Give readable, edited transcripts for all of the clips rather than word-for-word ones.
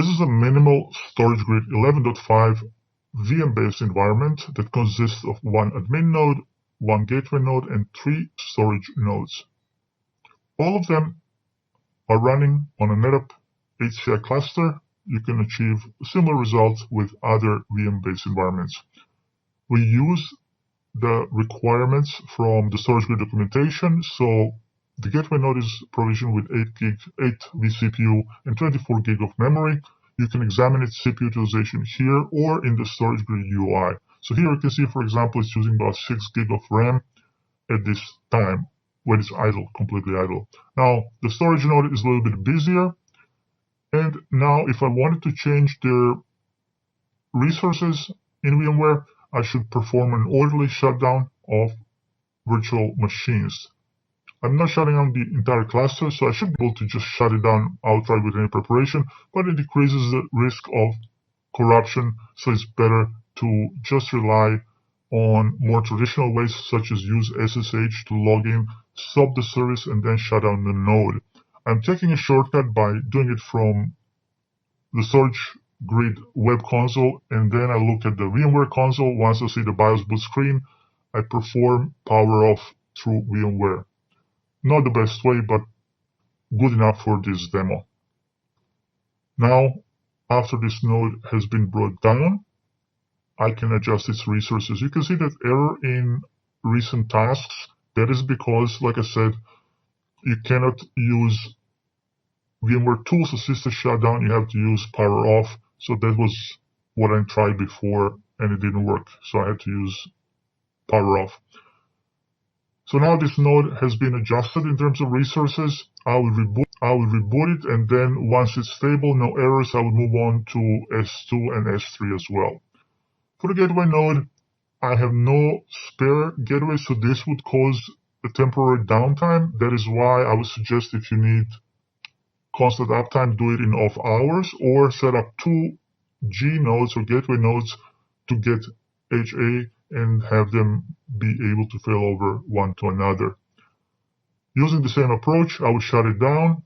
This is a minimal StorageGRID 11.5 VM-based environment that consists of one admin node, one gateway node, and 3 storage nodes. All of them are running on a NetApp HCI cluster. You can achieve similar results with other VM-based environments. We use the requirements from the StorageGRID documentation, so the gateway node is provisioned with 8 vCPU and 24 GB of memory. You can examine its CPU utilization here or in the StorageGRID UI. So here you can see, for example, it's using about 6 GB of RAM at this time when it's idle, completely idle. Now, the storage node is a little bit busier. And now if I wanted to change their resources in VMware, I should perform an orderly shutdown of virtual machines. I'm not shutting down the entire cluster, so I should be able to just shut it down outright with any preparation, but it decreases the risk of corruption, so it's better to just rely on more traditional ways, such as use SSH to log in, stop the service, and then shut down the node. I'm taking a shortcut by doing it from the StorageGRID web console, and then I look at the VMware console. Once I see the BIOS boot screen, I perform power off through VMware. Not the best way, but good enough for this demo. Now, after this node has been brought down, I can adjust its resources. You can see that error in recent tasks. That is because, like I said, you cannot use VMware Tools Assisted Shutdown. You have to use power off. So that was what I tried before, and it didn't work. So I had to use power off. So now this node has been adjusted in terms of resources. I will reboot it, and then once it's stable, no errors, I will move on to S2 and S3 as well. For the gateway node, I have no spare gateway, so this would cause a temporary downtime. That is why I would suggest, if you need constant uptime, do it in off hours, or set up 2 G nodes or gateway nodes to get HA and have them be able to fail over one to another. Using the same approach, I will shut it down,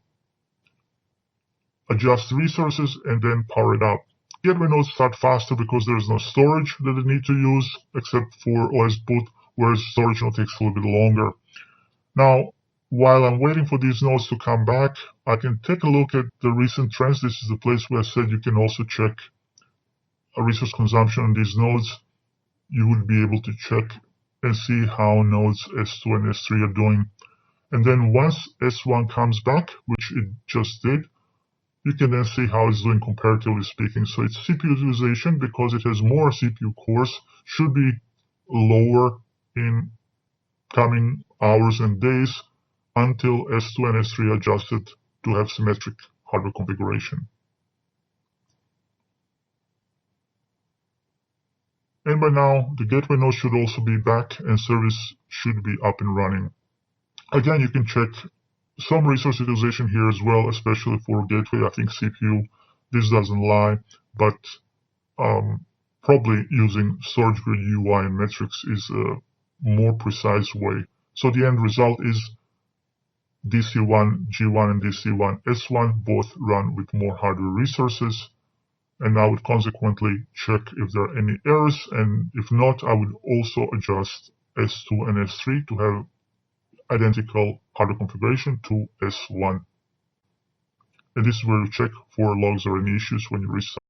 adjust resources, and then power it up. Gateway nodes start faster because there is no storage that they need to use except for OS boot, whereas storage node takes a little bit longer. Now, while I'm waiting for these nodes to come back, I can take a look at the recent trends. This is the place where I said you can also check a resource consumption on these nodes. You would be able to check and see how nodes S2 and S3 are doing. And then once S1 comes back, which it just did, you can then see how it's doing comparatively speaking. So its CPU utilization, because it has more CPU cores, should be lower in coming hours and days until S2 and S3 adjusted to have symmetric hardware configuration. And by now, the gateway node should also be back and service should be up and running. Again, you can check some resource utilization here as well, especially for gateway. I think CPU, this doesn't lie, but probably using StorageGRID UI and metrics is a more precise way. So the end result is DC1, G1, and DC1, S1 both run with more hardware resources. And I would consequently check if there are any errors, and if not, I would also adjust S2 and S3 to have identical hardware configuration to S1. And this is where you check for logs or any issues when you restart.